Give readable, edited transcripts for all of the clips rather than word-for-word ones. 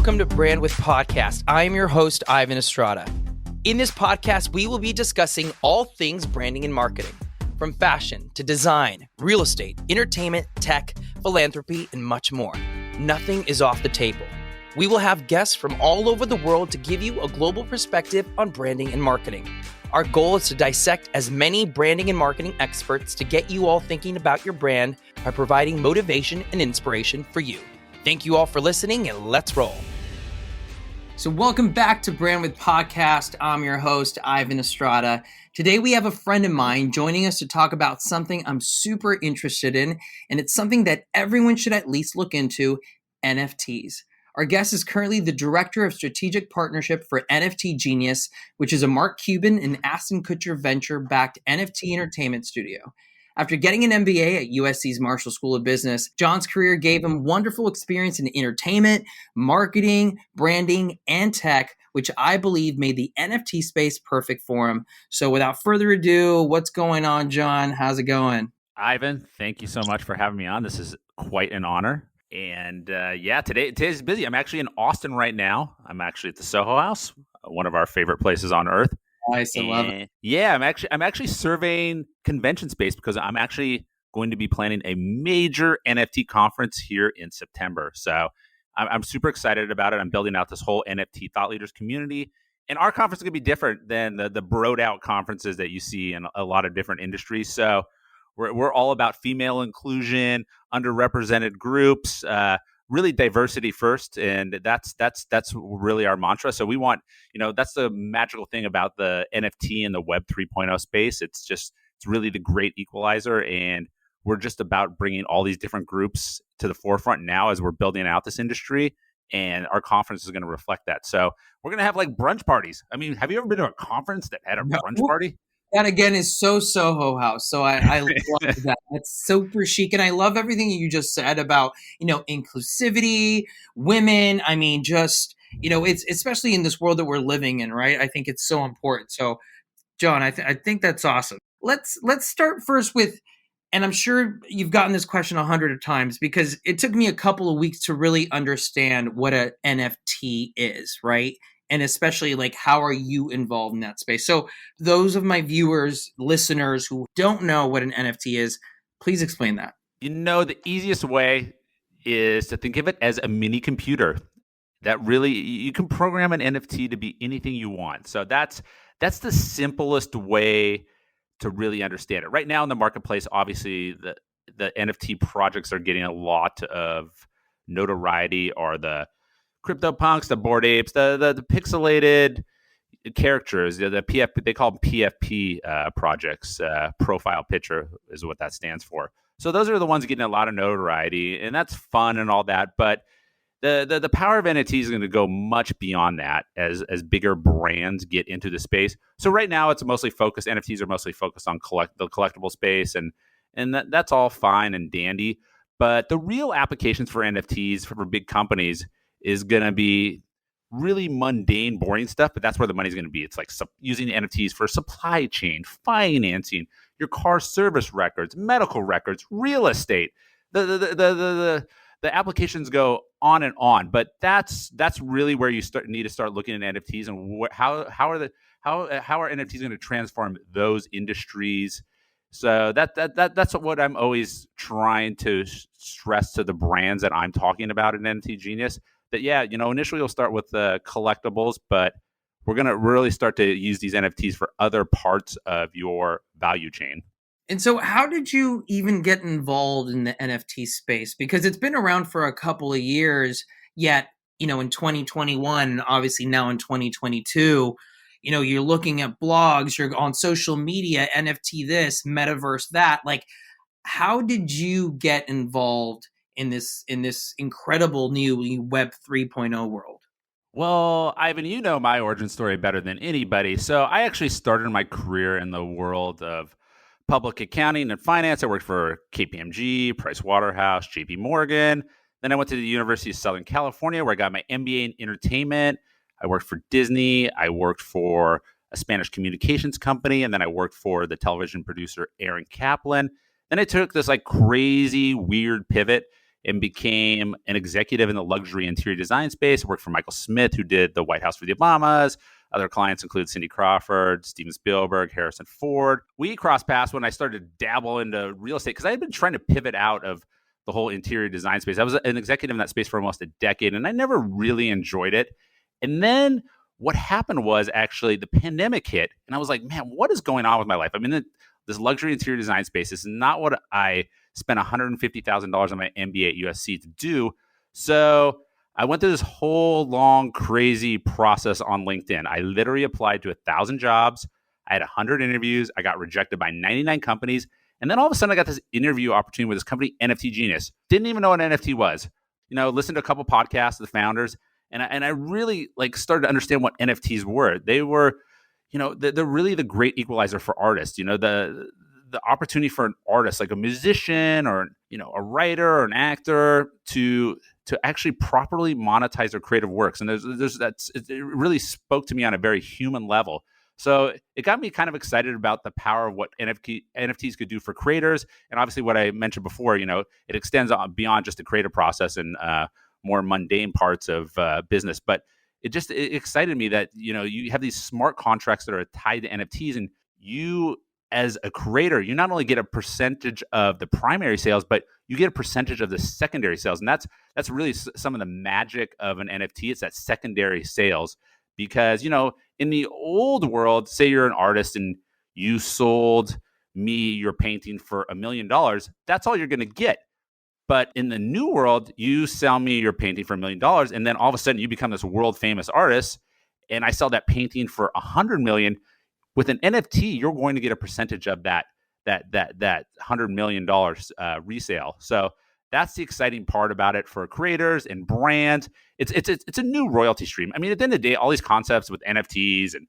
welcome to Brand with Podcast. I am your host, Ivan Estrada. In this podcast, we will be discussing all things branding and marketing, from fashion to design, real estate, entertainment, tech, philanthropy, and much more. Nothing is off the table. We will have guests from all over the world to give you a global perspective on branding and marketing. Our goal is to dissect as many branding and marketing experts to get you all thinking about your brand by providing motivation and inspiration for you. Thank you all for listening, and let's roll. So welcome back to Brand with Podcast. I'm your host, Ivan Estrada. Today we have a friend of mine joining us to talk about something I'm super interested in, and it's something that everyone should at least look into, NFTs. Our guest is currently the Director of Strategic Partnership for NFT Genuis, which is a Mark Cuban and Ashton Kutcher venture-backed NFT entertainment studio. After getting an MBA at USC's Marshall School of Business, John's career gave him wonderful experience in entertainment, marketing, branding, and tech, which I believe made the NFT space perfect for him. So without further ado, what's going on, John? How's it going? Ivan, thank you so much for having me on. This is quite an honor. And today's busy. I'm actually in Austin right now. I'm actually at the Soho House, one of our favorite places on earth. Nice, I love it. Yeah, I'm actually surveying convention space because I'm actually going to be planning a major NFT conference here in September. So I'm super excited about it. I'm building out this whole NFT thought leaders community. And our conference is going to be different than the broed out conferences that you see in a lot of different industries. So we're all about female inclusion, underrepresented groups, really diversity first, and that's really our mantra. So we want, that's the magical thing about the NFT and the Web 3.0 space. It's really the great equalizer, and we're just about bringing all these different groups to the forefront now as we're building out this industry, and our conference is going to reflect that. So we're going to have like brunch parties. I mean, have you ever been to a conference that had a brunch party? That again is so Soho House. So I love that. That's super chic. And I love everything you just said about, inclusivity, women. I mean, it's especially in this world that we're living in, right? I think it's so important. So John, I think that's awesome. Let's start first with, and I'm sure you've gotten this question 100 times because it took me a couple of weeks to really understand what a NFT is, right? And especially how are you involved in that space? So those of my viewers, listeners who don't know what an NFT is, please explain that. The easiest way is to think of it as a mini computer that really, you can program an NFT to be anything you want. So that's the simplest way to really understand it. Right now in the marketplace, obviously the NFT projects are getting a lot of notoriety, or the CryptoPunks, the Bored Apes, the pixelated characters, the PFP, they call them PFP projects. Profile picture is what that stands for. So those are the ones getting a lot of notoriety, and that's fun and all that. But the power of NFTs is going to go much beyond that as bigger brands get into the space. So right now it's mostly focused. NFTs are mostly focused on the collectible space, and that's all fine and dandy. But the real applications for NFTs for big companies is going to be really mundane, boring stuff, but that's where the money's going to be. It's like using NFTs for supply chain, financing, your car service records, medical records, real estate. The applications go on and on, but that's really where you need to start looking at NFTs and how are NFTs going to transform those industries. So that's what I'm always trying to stress to the brands that I'm talking about in NFT Genuis. That initially you'll start with the collectibles, but we're going to really start to use these NFTs for other parts of your value chain. And so how did you even get involved in the NFT space? Because it's been around for a couple of years, yet, in 2021, obviously now in 2022, you're looking at blogs, you're on social media, NFT this, Metaverse that. How did you get involved in this incredible new Web 3.0 world? Well, Ivan, my origin story better than anybody. So I actually started my career in the world of public accounting and finance. I worked for KPMG, Pricewaterhouse, JP Morgan. Then I went to the University of Southern California, where I got my MBA in entertainment. I worked for Disney. I worked for a Spanish communications company. And then I worked for the television producer Aaron Kaplan. Then I took this crazy, weird pivot and became an executive in the luxury interior design space. I worked for Michael Smith, who did the White House for the Obamas. Other clients include Cindy Crawford, Steven Spielberg, Harrison Ford. We crossed paths when I started to dabble into real estate because I had been trying to pivot out of the whole interior design space. I was an executive in that space for almost a decade, and I never really enjoyed it. And then what happened was actually the pandemic hit, and I was like, man, what is going on with my life? I'm in this luxury interior design space. This is not what I spent $150,000 on my MBA at USC to do. So I went through this whole long, crazy process on LinkedIn. I literally applied to 1,000 jobs. I had 100 interviews. I got rejected by 99 companies. And then all of a sudden, I got this interview opportunity with this company, NFT Genuis. Didn't even know what an NFT was. Listened to a couple podcasts of the founders, and I really started to understand what NFTs were. They were, they're really the great equalizer for artists. The opportunity for an artist, like a musician or a writer or an actor, to actually properly monetize their creative works. And it really spoke to me on a very human level. So it got me kind of excited about the power of what NFTs could do for creators. And obviously what I mentioned before, it extends on beyond just the creative process and more mundane parts of business. But it excited me that, you have these smart contracts that are tied to NFTs, and you, as a creator, you not only get a percentage of the primary sales, but you get a percentage of the secondary sales. And that's really some of the magic of an NFT. It's that secondary sales. Because, in the old world, say you're an artist and you sold me your painting for $1 million, that's all you're going to get. But in the new world, you sell me your painting for $1 million, and then all of a sudden you become this world famous artist, and I sell that painting for $100 million. With an NFT, you're going to get a percentage of that $100 million resale. So that's the exciting part about it for creators and brands. It's a new royalty stream. I mean, at the end of the day, all these concepts with NFTs and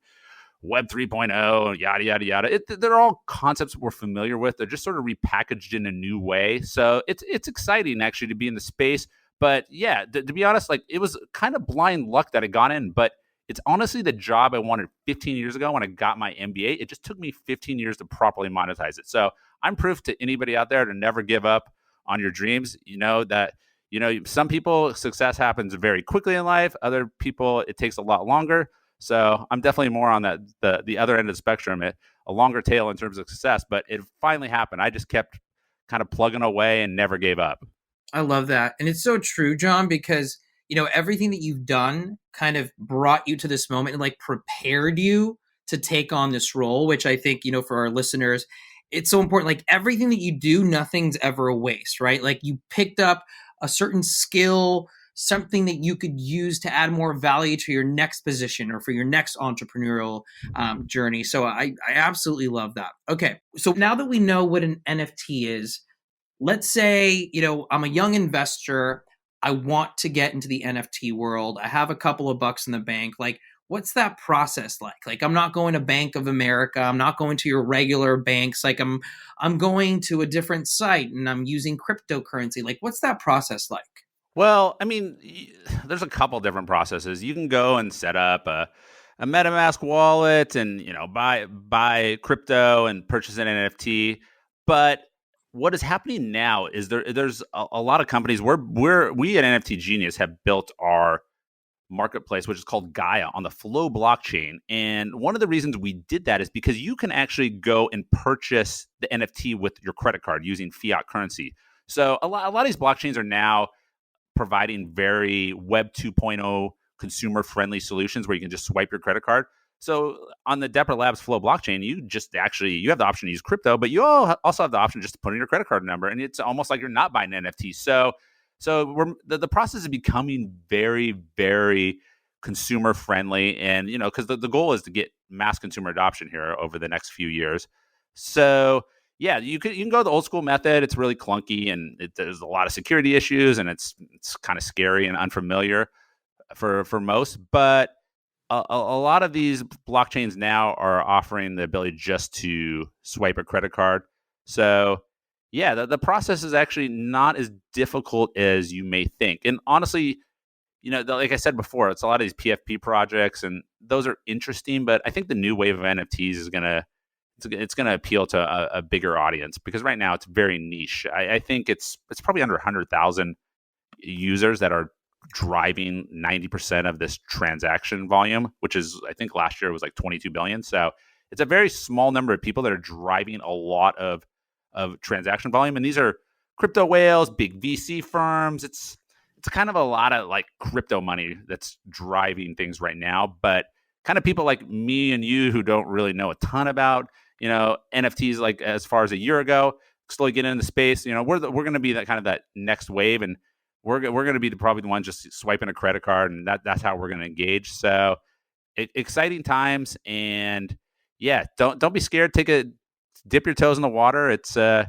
Web 3.0 and yada, yada, yada, they're all concepts we're familiar with. They're just sort of repackaged in a new way. So it's exciting actually to be in the space. But yeah, to be honest, it was kind of blind luck that I got in. But it's honestly the job I wanted 15 years ago when I got my MBA. It just took me 15 years to properly monetize it. So I'm proof to anybody out there to never give up on your dreams. Some people, success happens very quickly in life. Other people, it takes a lot longer. So I'm definitely more on the other end of the spectrum, a longer tail in terms of success. But it finally happened. I just kept kind of plugging away and never gave up. I love that. And it's so true, John, because, everything that you've done kind of brought you to this moment and prepared you to take on this role, which I think, for our listeners, it's so important. Everything that you do, nothing's ever a waste, right? You picked up a certain skill, something that you could use to add more value to your next position or for your next entrepreneurial journey. So I absolutely love that. Okay. So now that we know what an NFT is, let's say, I'm a young investor. I want to get into the NFT world. I have a couple of bucks in the bank. What's that process like? I'm not going to Bank of America. I'm not going to your regular banks. I'm going to a different site and I'm using cryptocurrency. What's that process like? Well, I mean, there's a couple different processes. You can go and set up a MetaMask wallet and buy crypto and purchase an NFT. But what is happening now is there's a lot of companies we at NFT Genuis have built our marketplace, which is called Gaia, on the Flow blockchain. And one of the reasons we did that is because you can actually go and purchase the NFT with your credit card using fiat currency. So a lot of these blockchains are now providing very Web 2.0 consumer-friendly solutions where you can just swipe your credit card. So on the Depper Labs Flow blockchain, you have the option to use crypto, but you also have the option just to put in your credit card number, and it's almost like you're not buying an NFT. So the process is becoming very, very consumer friendly, and because the goal is to get mass consumer adoption here over the next few years. So yeah, you can go the old school method. It's really clunky and there's a lot of security issues, and it's kind of scary and unfamiliar for most. But a lot of these blockchains now are offering the ability just to swipe a credit card. So yeah, the process is actually not as difficult as you may think. And honestly, like I said before, it's a lot of these PFP projects, and those are interesting. But I think the new wave of NFTs is it's gonna appeal to a bigger audience, because right now it's very niche. I think it's probably under 100,000 users that are driving 90% of this transaction volume, which is, I think last year was like 22 billion. So it's a very small number of people that are driving a lot of transaction volume. And these are crypto whales, big VC firms. It's kind of a lot of like crypto money that's driving things right now. But kind of people like me and you who don't really know a ton about, NFTs, like as far as a year ago, slowly getting into space. We're going to be that kind of that next wave, and we're going to be probably the ones just swiping a credit card, and that's how we're going to engage. So exciting times, and yeah, don't be scared. Dip your toes in the water. It's going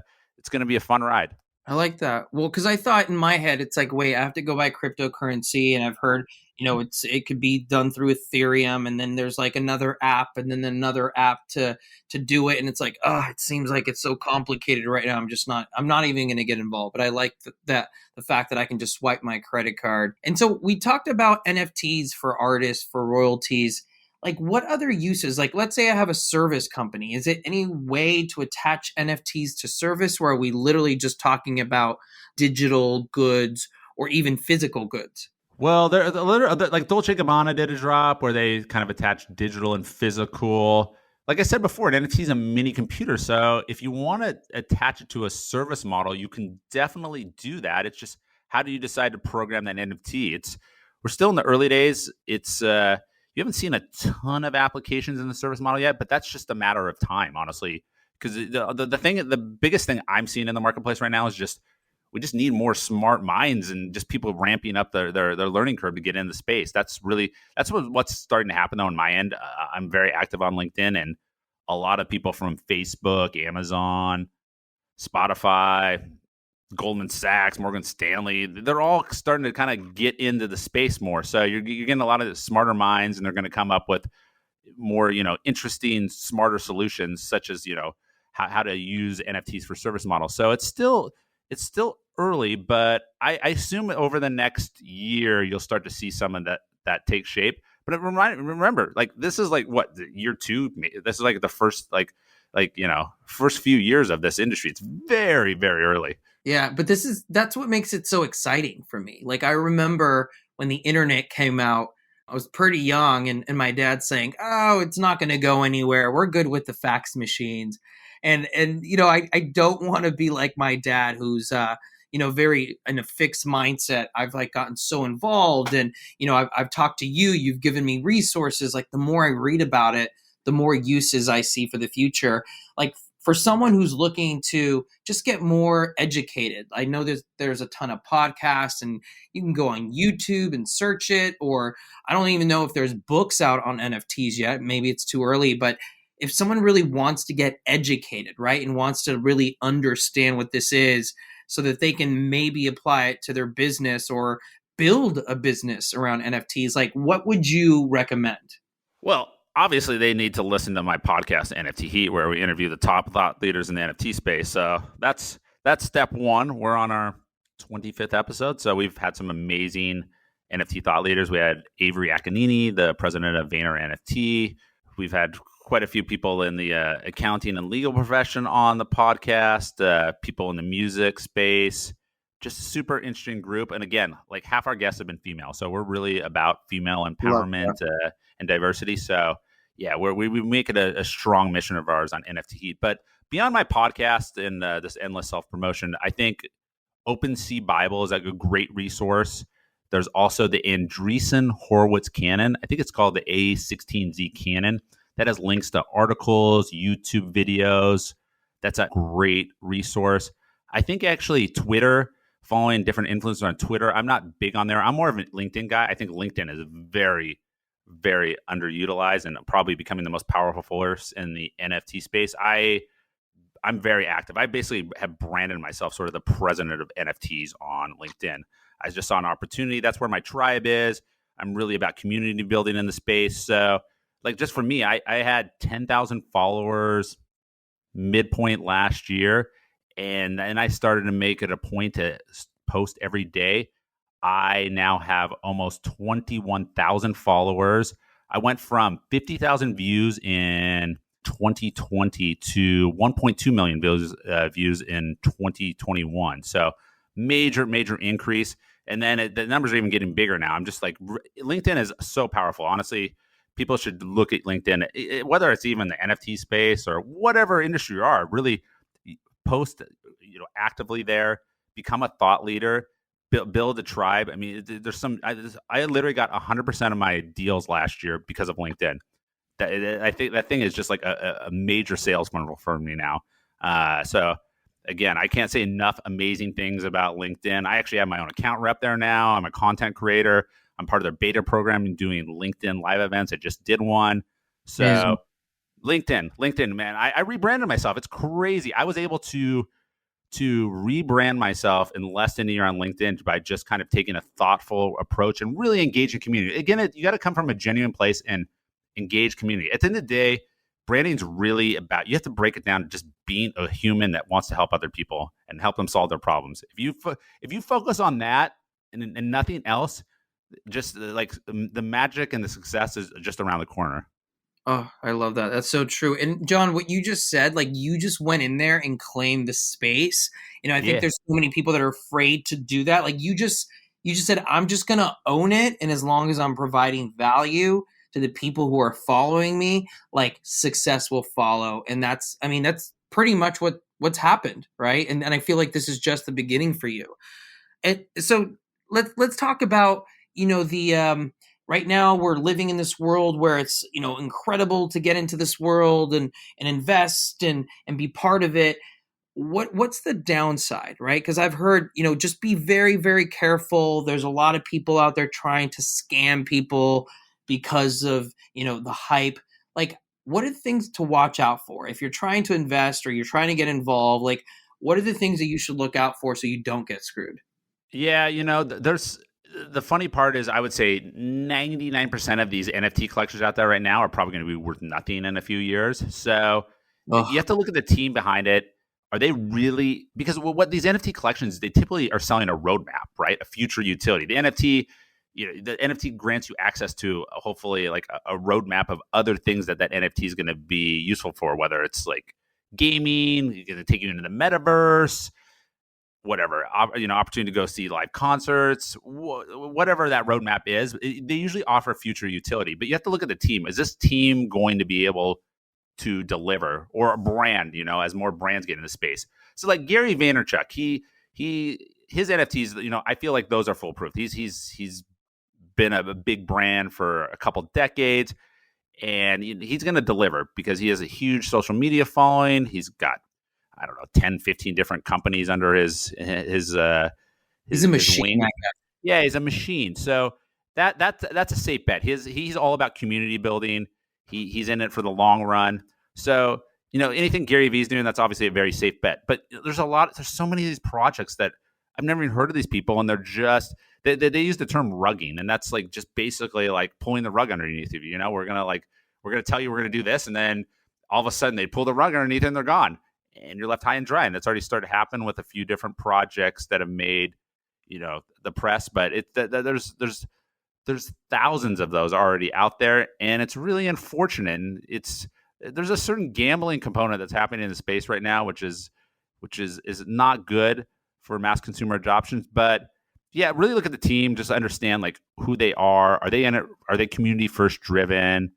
to be a fun ride. I like that. Well, because I thought in my head, it's like, wait, I have to go buy cryptocurrency, and I've heard, it could be done through Ethereum, and then there's like another app, and then another app to do it, and it's like, it seems like it's so complicated right now. I'm not even going to get involved. But I like the fact that I can just swipe my credit card. And so we talked about NFTs for artists, for royalties. Like, what other uses? Like, let's say I have a service company. Is it any way to attach NFTs to service, or are we literally just talking about digital goods or even physical goods? Well, they're like Dolce & Gabbana did a drop where they kind of attached digital and physical. Like I said before, an NFT is a mini computer. So if you want to attach it to a service model, you can definitely do that. It's just, how do you decide to program that NFT? We're still in the early days. You haven't seen a ton of applications in the service model yet, but that's just a matter of time, honestly. Because the biggest thing I'm seeing in the marketplace right now is we just need more smart minds and just people ramping up their learning curve to get into the space. That's what's starting to happen though on my end. I'm very active on LinkedIn, and a lot of people from Facebook, Amazon, Spotify, Goldman Sachs, Morgan Stanley, they're all starting to kind of get into the space more. So you're getting a lot of smarter minds, and they're going to come up with more, interesting, smarter solutions, such as, how to use NFTs for service models. So it's still early, but I assume over the next year, you'll start to see some of that take shape. But remember, like, this is like what, year 2? This is like the first, first few years of this industry. It's very, very early. Yeah, but that's what makes it so exciting for me. Like, I remember when the internet came out, I was pretty young, and my dad saying, "Oh, it's not going to go anywhere. We're good with the fax machines." And I don't want to be like my dad, who's very in a fixed mindset. I've like gotten so involved, and I've talked to you. You've given me resources. Like, the more I read about it, the more uses I see for the future. Like, for someone who's looking to just get more educated, I know there's a ton of podcasts, and you can go on YouTube and search it, or I don't even know if there's books out on NFTs yet. Maybe it's too early, but if someone really wants to get educated, right, and wants to really understand what this is so that they can maybe apply it to their business or build a business around NFTs, like, what would you recommend? Well, obviously, they need to listen to my podcast, NFT Heat, where we interview the top thought leaders in the NFT space. So that's step one. We're on our 25th episode, so we've had some amazing NFT thought leaders. We had Avery Akinini, the president of Vayner NFT. We've had quite a few people in the accounting and legal profession on the podcast, people in the music space. Just a super interesting group. And again, like, half our guests have been female. So we're really about female empowerment and diversity. So yeah, we make it a strong mission of ours on NFT Heat. But beyond my podcast and this endless self-promotion, I think OpenSea Bible is like a great resource. There's also the Andreessen Horowitz Canon. I think it's called the A16Z Canon. That has links to articles, YouTube videos. That's a great resource. I think actually Twitter, following different influencers on Twitter, I'm not big on there. I'm more of a LinkedIn guy. I think LinkedIn is very, very underutilized and probably becoming the most powerful force in the NFT space. I'm very active. I basically have branded myself sort of the president of NFTs on LinkedIn. I just saw an opportunity. That's where my tribe is. I'm really about community building in the space. So, like, just for me, I had 10,000 followers midpoint last year, and I started to make it a point to post every day. I now have almost 21,000 followers. I went from 50,000 views in 2020 to 1.2 million views in 2021. So major increase. And then the numbers are even getting bigger now. I'm just like, LinkedIn is so powerful. Honestly, people should look at LinkedIn, whether it's even the NFT space or whatever industry you are. Really post, actively there. Become a thought leader. Build a tribe. I mean, there's some. I literally got 100% of my deals last year because of LinkedIn. I think that thing is just like a major sales funnel for me now. So again, I can't say enough amazing things about LinkedIn. I actually have my own account rep there now. I'm a content creator. I'm part of their beta program and doing LinkedIn live events. I just did one. Amazing. So LinkedIn, man, I rebranded myself. It's crazy. I was able to rebrand myself in less than a year on LinkedIn by just kind of taking a thoughtful approach and really engaging community. Again, you got to come from a genuine place and engage community. At the end of the day, branding's really about, you have to break it down to just being a human that wants to help other people and help them solve their problems. If you focus on that and nothing else, just like the magic and the success is just around the corner. Oh, I love that. That's so true. And John, what you just said, like you just went in there and claimed the space. I think Yeah. there's so many people that are afraid to do that. Like you just said, I'm just gonna own it, and as long as I'm providing value to the people who are following me, like success will follow. And that's pretty much what's happened, right? And I feel like this is just the beginning for you. And so let's talk about the right now we're living in this world where it's incredible to get into this world and invest and be part of it. What's the downside, right? Because I've heard just be very, very careful. There's a lot of people out there trying to scam people because of the hype. Like, what are things to watch out for if you're trying to invest or you're trying to get involved? Like, what are the things that you should look out for so you don't get screwed? Yeah, there's the funny part is I would say 99% of these NFT collectors out there right now are probably going to be worth nothing in a few years. So you Oh, have to look at the team behind it. Are they really, because what these NFT collections, they typically are selling a roadmap, right? A future utility. The NFT grants you access to hopefully like a roadmap of other things that NFT is going to be useful for, whether it's like gaming, going to take you into the metaverse, whatever, opportunity to go see live concerts, whatever that roadmap is. They usually offer future utility, but you have to look at the team. Is this team going to be able to deliver, or a brand, as more brands get into space? So like Gary Vaynerchuk, his NFTs, I feel like those are foolproof. He's been a big brand for a couple decades, and he's going to deliver because he has a huge social media following. He's got, I don't know, 10, 15 different companies under his he's a machine. wing. Yeah, he's a machine. So that's a safe bet. He's all about community building. He's in it for the long run. So, anything Gary Vee's doing, that's obviously a very safe bet. But there's so many of these projects that I've never even heard of these people, and they're just they use the term rugging, and that's like just basically like pulling the rug underneath of you. We're gonna tell you we're gonna do this, and then all of a sudden they pull the rug underneath and they're gone, and you're left high and dry. And that's already started to happen with a few different projects that have made the press. But there's thousands of those already out there, and it's really unfortunate. And there's a certain gambling component that's happening in the space right now, which is not good for mass consumer adoption. But yeah, really look at the team, just understand like who they are. Are they in it? Are they community first driven?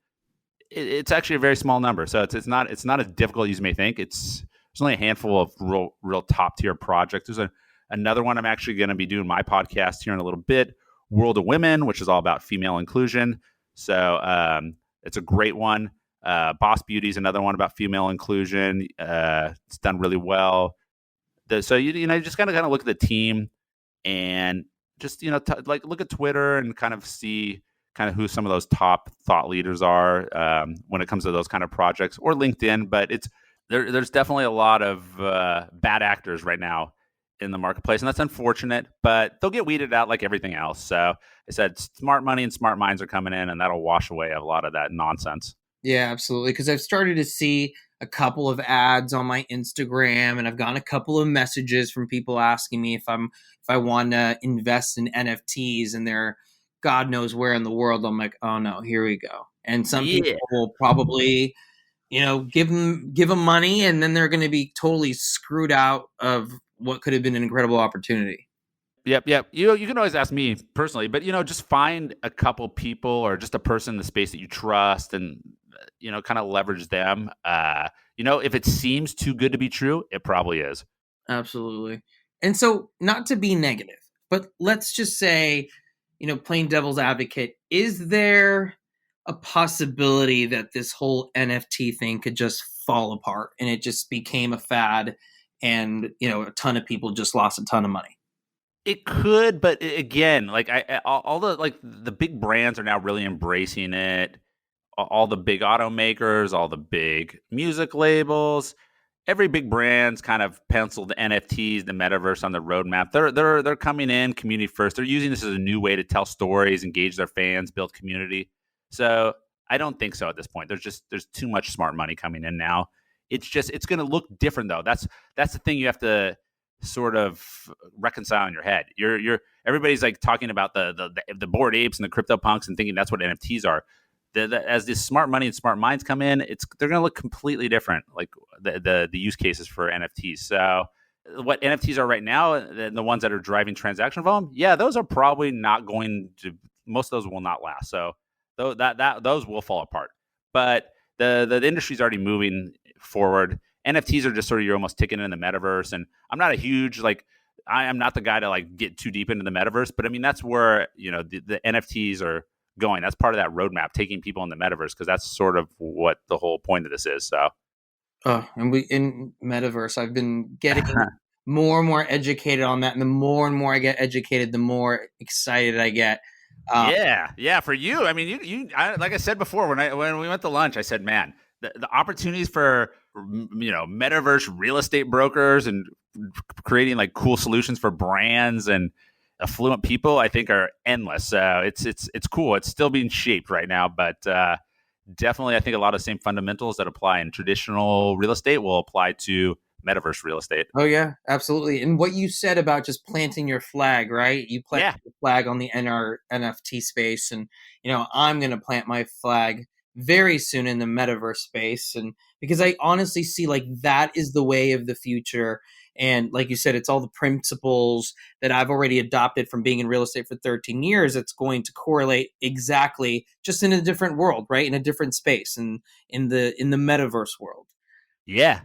It's actually a very small number, so it's not as difficult as you may think. There's only a handful of real top tier projects. There's another one I'm actually going to be doing my podcast here in a little bit, World of Women, which is all about female inclusion. So it's a great one. Boss Beauty is another one about female inclusion. It's done really well. So you just gotta kind of look at the team and just like look at Twitter and kind of see kind of who some of those top thought leaders are when it comes to those kind of projects, or LinkedIn. But there's definitely a lot of bad actors right now in the marketplace, and that's unfortunate, but they'll get weeded out like everything else. So I said smart money and smart minds are coming in, and that'll wash away a lot of that nonsense. Yeah, absolutely. Because I've started to see a couple of ads on my Instagram, and I've gotten a couple of messages from people asking me if I want to invest in NFTs, and they're God knows where in the world. I'm like, oh no, here we go. And some people will probably, give them money, and then they're going to be totally screwed out of what could have been an incredible opportunity. Yep. You can always ask me personally, but just find a couple people or just a person in the space that you trust, and kind of leverage them. If it seems too good to be true, it probably is. Absolutely. And so, not to be negative, but let's just say, plain devil's advocate, is there a possibility that this whole NFT thing could just fall apart and it just became a fad and, a ton of people just lost a ton of money? It could, but again, like all the like the big brands are now really embracing it. All the big automakers, all the big music labels, every big brand's kind of penciled the NFTs, the metaverse on the roadmap. They're coming in community first. They're using this as a new way to tell stories, engage their fans, build community. So I don't think so at this point. There's too much smart money coming in now. It's going to look different though. That's the thing you have to sort of reconcile in your head. You're everybody's like talking about the Bored Apes and the crypto punks and thinking that's what NFTs are. As this smart money and smart minds come in, they're going to look completely different, like the use cases for NFTs. So what NFTs are right now, the ones that are driving transaction volume, yeah, those are probably not going to. Most of those will not last. So those will fall apart. But the industry's already moving forward. NFTs are just sort of you're almost ticking in the metaverse, and I'm not a huge I am not the guy to like get too deep into the metaverse, but I mean that's where the NFTs are going. That's part of that roadmap, taking people in the metaverse, because that's sort of what the whole point of this is. So, And we in Metaverse, I've been getting more and more educated on that, and the more and more I get educated, the more excited I get. Yeah. For you, I mean, like I said before, when we went to lunch, I said, man, the opportunities for metaverse real estate brokers and creating like cool solutions for brands and affluent people, I think are endless. So it's cool. It's still being shaped right now, but definitely, I think a lot of the same fundamentals that apply in traditional real estate will apply to metaverse real estate. Oh yeah, absolutely. And what you said about just planting your flag, right? You plant Yeah. your flag on the NFT space, and I'm going to plant my flag very soon in the metaverse space, and because I honestly see like that is the way of the future. And like you said, it's all the principles that I've already adopted from being in real estate for 13 years. It's going to correlate exactly, just in a different world, right? In a different space, and in the metaverse world. Yeah,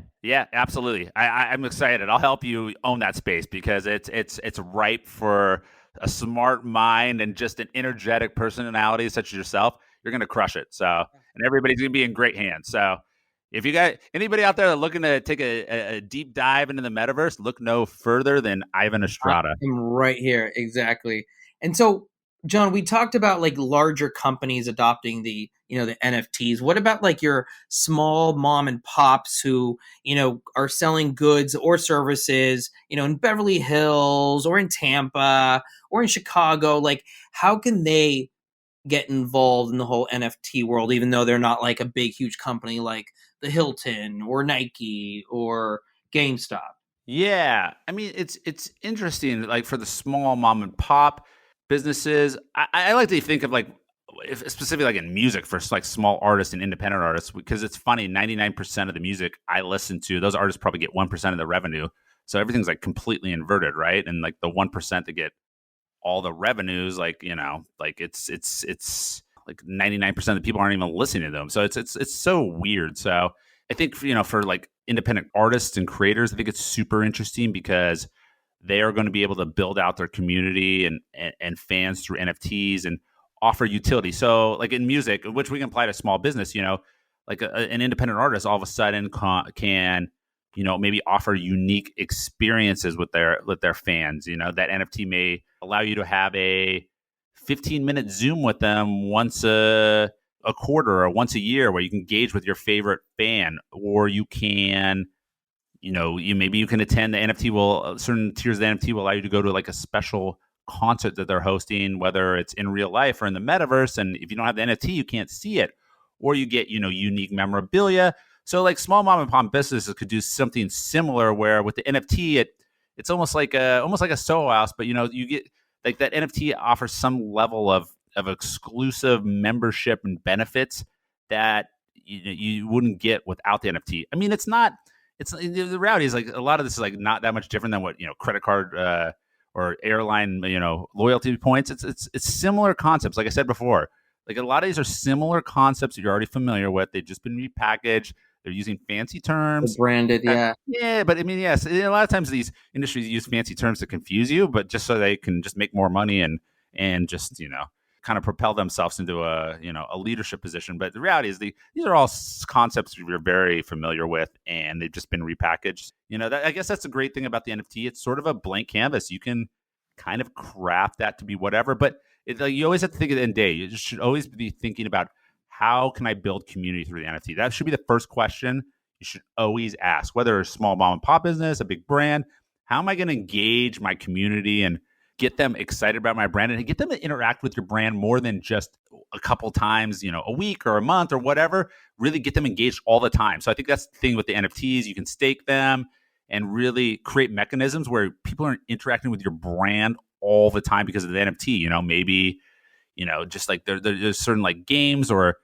absolutely. I'm excited. I'll help you own that space because it's ripe for a smart mind and just an energetic personality such as yourself. You're going to crush it. So, and everybody's going to be in great hands. So, if you got anybody out there looking to take a deep dive into the metaverse, look no further than Ivan Estrada. I'm right here, exactly. And so, John, we talked about like larger companies adopting the NFTs. What about like your small mom and pops who, are selling goods or services, in Beverly Hills or in Tampa or in Chicago? Like, how can they get involved in the whole NFT world, even though they're not like a big, huge company like the Hilton or Nike or GameStop? Yeah, I mean it's interesting. Like for the small mom and pop businesses, I like to think of like specifically like in music for like small artists and independent artists, because it's funny. 99% of the music I listen to, those artists probably get 1% of the revenue. So everything's like completely inverted, right? And like the 1% that get all the revenues, like like it's like 99% of the people aren't even listening to them. So it's so weird. So I think for like independent artists and creators, I think it's super interesting because they are going to be able to build out their community and fans through NFTs and offer utility. So like in music, which we can apply to small business, like an independent artist all of a sudden can maybe offer unique experiences with their fans. That NFT may allow you to have a 15-minute Zoom with them once a quarter or once a year where you can engage with your favorite fan, or you can you can attend the NFT will certain tiers of the NFT will allow you to go to like a special concert that they're hosting, whether it's in real life or in the metaverse. And if you don't have the NFT, you can't see it, or you get unique memorabilia. So like small mom and pop businesses could do something similar where with the NFT it's almost like a Soho House, but you get like that NFT offers some level of exclusive membership and benefits that you wouldn't get without the NFT. I mean, it's not. It's the reality is like a lot of this is like not that much different than what credit card or airline, loyalty points. It's similar concepts. Like I said before, like a lot of these are similar concepts that you're already familiar with. They've just been repackaged. They're using fancy terms. Branded, yeah. Yeah, but I mean, yes, a lot of times these industries use fancy terms to confuse you, but just so they can just make more money and just kind of propel themselves into a leadership position. But the reality is these are all concepts you're very familiar with, and they've just been repackaged. I guess that's the great thing about the NFT. It's sort of a blank canvas. You can kind of craft that to be whatever, but you always have to think at the end of the day. You just should always be thinking about, how can I build community through the NFT? That should be the first question you should always ask, whether it's a small mom and pop business, a big brand. How am I going to engage my community and get them excited about my brand and get them to interact with your brand more than just a couple times, a week or a month or whatever? Really get them engaged all the time. So I think that's the thing with the NFTs. You can stake them and really create mechanisms where people are interacting with your brand all the time because of the NFT. Maybe just like there's certain like games or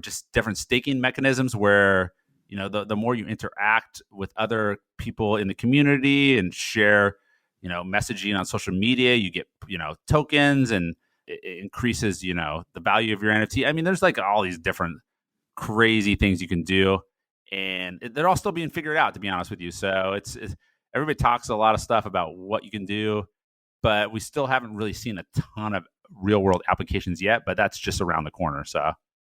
just different staking mechanisms where the more you interact with other people in the community and share messaging on social media, you get tokens, and it increases the value of your NFT. I mean, there's like all these different crazy things you can do, and they're all still being figured out, to be honest with you. So it's everybody talks a lot of stuff about what you can do, but we still haven't really seen a ton of real world applications yet, but that's just around the corner. So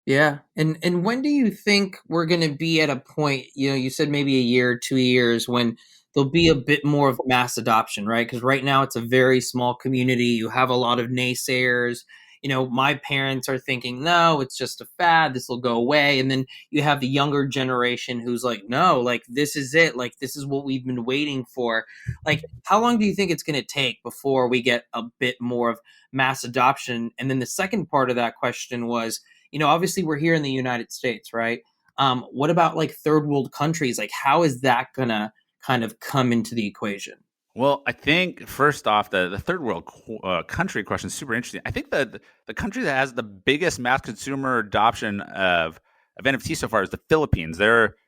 yeah. And when do you think we're going to be at a point, you said maybe a year, 2 years, when there'll be a bit more of mass adoption, right? Because right now it's a very small community. You have a lot of naysayers. My parents are thinking, no, it's just a fad. This will go away. And then you have the younger generation who's like, no, like, this is it. Like, this is what we've been waiting for. Like, how long do you think it's going to take before we get a bit more of mass adoption? And then the second part of that question was, obviously we're here in the United States, right? What about like third world countries? Like, how is that going to kind of come into the equation? Well, I think first off, the third world country question is super interesting. I think the country that has the biggest mass consumer adoption of NFT so far is the Philippines.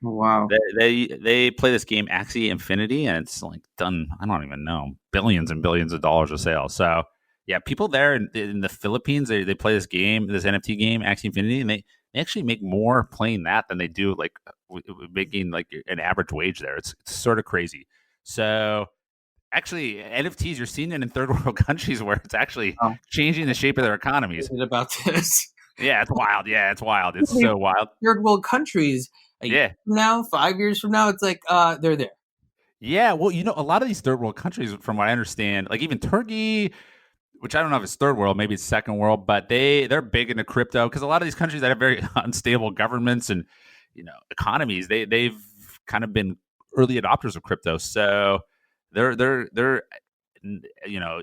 Wow. They play this game Axie Infinity, and it's like done, I don't even know, billions and billions of dollars of sales. So yeah, people there in the Philippines, they play this game, this NFT game Axie Infinity, and they actually make more playing that than they do like making like an average wage there. It's sort of crazy. So actually, NFTs, you're seeing it in third world countries where it's actually changing the shape of their economies. Is it about this? Yeah, it's wild. Yeah, it's wild. It's so wild. Third world countries, a year from now, 5 years from now, it's like they're there. Yeah, well, a lot of these third world countries, from what I understand, like even Turkey, which I don't know if it's third world, maybe it's second world, but they're big into crypto, because a lot of these countries that have very unstable governments and economies, they've kind of been early adopters of crypto. So they're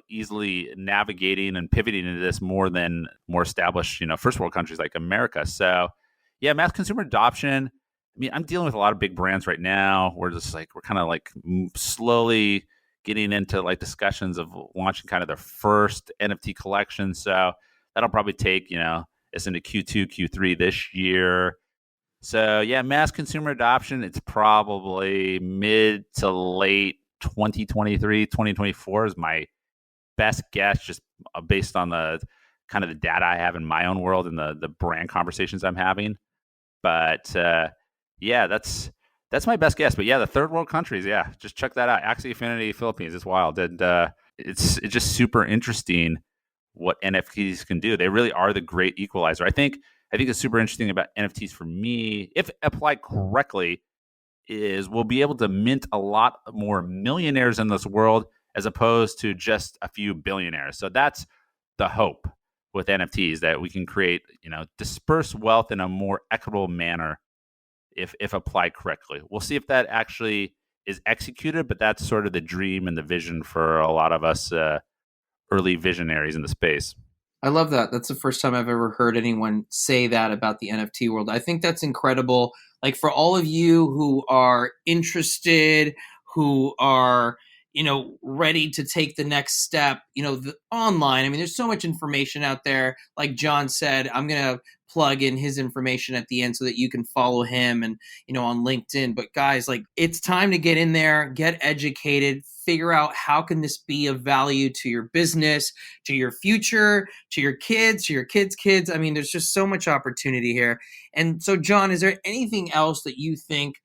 easily navigating and pivoting into this more than more established first world countries like America. So yeah, mass consumer adoption. I mean, I'm dealing with a lot of big brands right now. We're kind of like slowly getting into like discussions of launching kind of their first NFT collection. So that'll probably take us into Q2, Q3 this year. So yeah, mass consumer adoption, it's probably mid to late 2023, 2024 is my best guess, just based on the kind of the data I have in my own world and the brand conversations I'm having. But yeah, that's my best guess. But yeah, the third world countries, yeah, just check that out. Axie Infinity Philippines, it's wild. And it's just super interesting what NFTs can do. They really are the great equalizer. I think it's super interesting about NFTs for me, if applied correctly, is we'll be able to mint a lot more millionaires in this world as opposed to just a few billionaires. So that's the hope with NFTs, that we can create, disperse wealth in a more equitable manner if applied correctly. We'll see if that actually is executed, but that's sort of the dream and the vision for a lot of us early visionaries in the space. I love that. That's the first time I've ever heard anyone say that about the NFT world. I think that's incredible. Like, for all of you who are interested, who are, ready to take the next step, online. I mean, there's so much information out there. Like John said, I'm going to plug in his information at the end so that you can follow him and, on LinkedIn. But guys, like, it's time to get in there, get educated, figure out how can this be of value to your business, to your future, to your kids, to your kids' kids. I mean, there's just so much opportunity here. And so, John, is there anything else that you think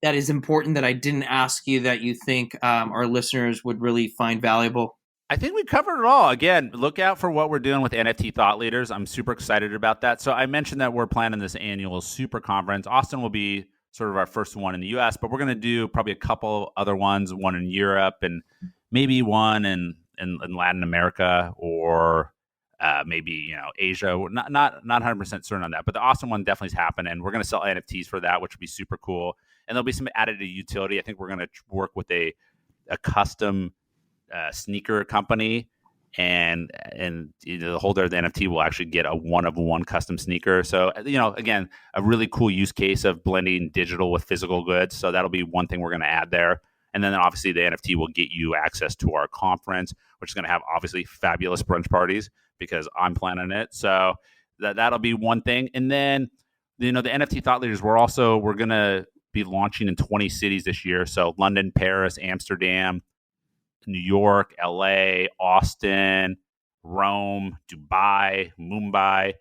that is important that I didn't ask you that you think our listeners would really find valuable? I think we covered it all. Again, look out for what we're doing with NFT Thought Leaders. I'm super excited about that. So I mentioned that we're planning this annual super conference. Austin will be sort of our first one in the US, but we're going to do probably a couple other ones, one in Europe and maybe one in Latin America or maybe, Asia. We're not 100% certain on that, but the Austin one definitely is happening. We're going to sell NFTs for that, which would be super cool. And there'll be some added utility. I think we're going to work with a custom sneaker company, and the holder of the NFT will actually get a one-of-one custom sneaker. So again, a really cool use case of blending digital with physical goods. So that'll be one thing we're going to add there. And then obviously the NFT will get you access to our conference, which is going to have obviously fabulous brunch parties because I'm planning it. So that'll be one thing. And then the NFT Thought Leaders, we're going to be launching in 20 cities this year. So London, Paris, Amsterdam, New York, LA, Austin, Rome, Dubai, Mumbai.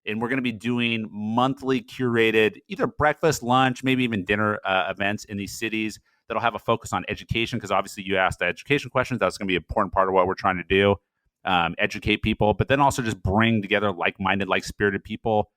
And we're going to be doing monthly curated either breakfast, lunch, maybe even dinner events in these cities that'll have a focus on education, because obviously you asked the education questions. That's going to be an important part of what we're trying to do, educate people, but then also just bring together like-minded, like-spirited people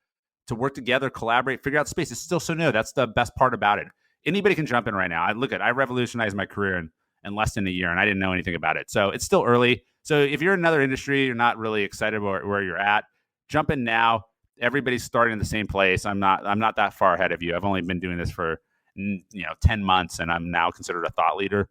to work together, collaborate, figure out space. It's still so new. That's the best part about it. Anybody can jump in right now. I revolutionized my career in less than a year, and I didn't know anything about it. So it's still early. So if you're in another industry, you're not really excited about where you're at, jump in now. Everybody's starting in the same place. I'm not that far ahead of you. I've only been doing this for 10 months, and I'm now considered a thought leader.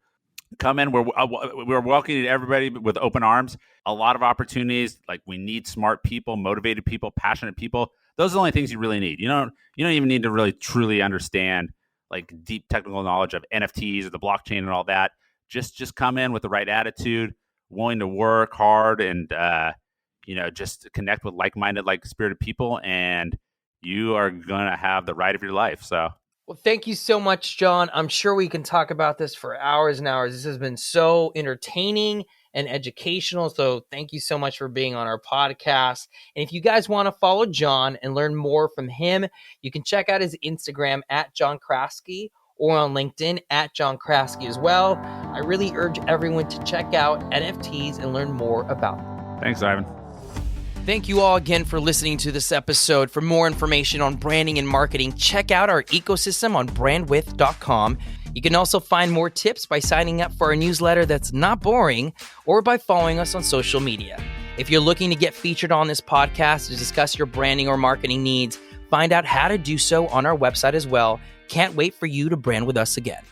Come in. We're welcoming everybody with open arms. A lot of opportunities. Like, we need smart people, motivated people, passionate people. Those are the only things you really need. You don't even need to really truly understand like deep technical knowledge of NFTs or the blockchain and all that. Just come in with the right attitude, willing to work hard, and just connect with like-minded, like-spirited people, and you are gonna have the ride of your life. So, well, thank you so much, John. I'm sure we can talk about this for hours and hours. This has been so entertaining and educational. So thank you so much for being on our podcast. And if you guys want to follow John and learn more from him, you can check out his Instagram at John Kraski, or on LinkedIn at John Kraski as well. I really urge everyone to check out NFTs and learn more about them. Thanks, Ivan. Thank you all again for listening to this episode. For more information on branding and marketing, check out our ecosystem on brandwidth.com. You can also find more tips by signing up for our newsletter that's not boring, or by following us on social media. If you're looking to get featured on this podcast to discuss your branding or marketing needs, find out how to do so on our website as well. Can't wait for you to brand with us again.